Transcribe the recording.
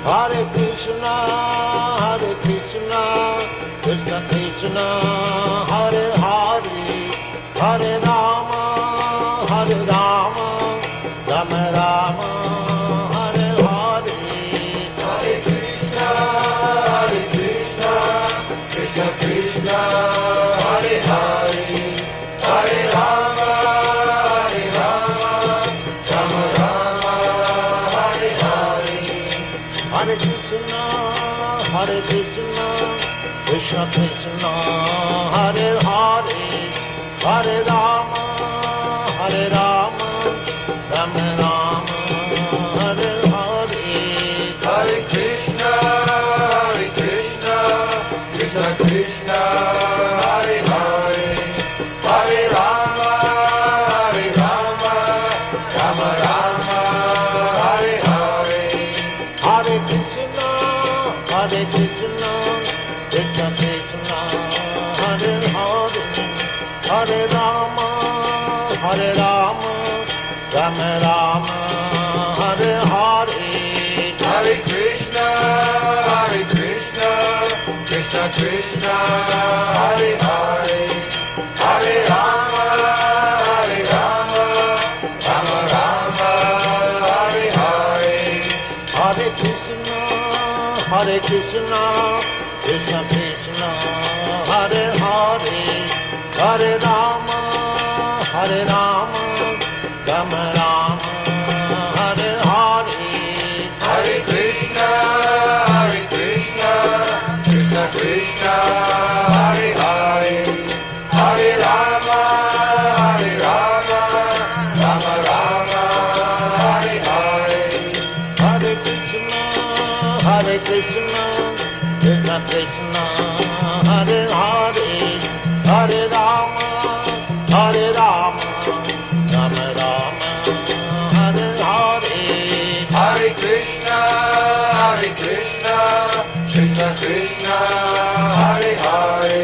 Hare Krishna, Krishna Krishna, Hare Hare, Hare Rama, Rama Rama, Hare Hare. Hare Krishna, Krishna Krishna, Hare Hare, Hare Rama, Rama Rama, Hare Hare. Hare Krishna, Krishna Krishna, Hare Hare, Hare Rama, Rama Rama, Hare Hare. Hare Krishna, Krishna Krishna, Hare Hare, Hare Rama, Rama Rama, Hare Hare. Hare Krishna, Krishna Krishna, Hare Hare, Hare Rama, Rama Rama, Hare Hare. Hare Krishna, Krishna Krishna, Hare Hare, Hare Rama, Rama Rama, Hare Hare. Hare Krishna, Krishna Krishna, Hare Hare, Hare Rama, Rama Rama, Hare Hare. Hare Krishna, Krishna Krishna, Hare Hare, Hare Rama, Rama Rama, Hare Hare. Hare Krishna, Krishna Krishna, Hare Hare, Hare Rama, Rama Rama, Hare Hare. Hare Krishna, Krishna Krishna, Hare Hare,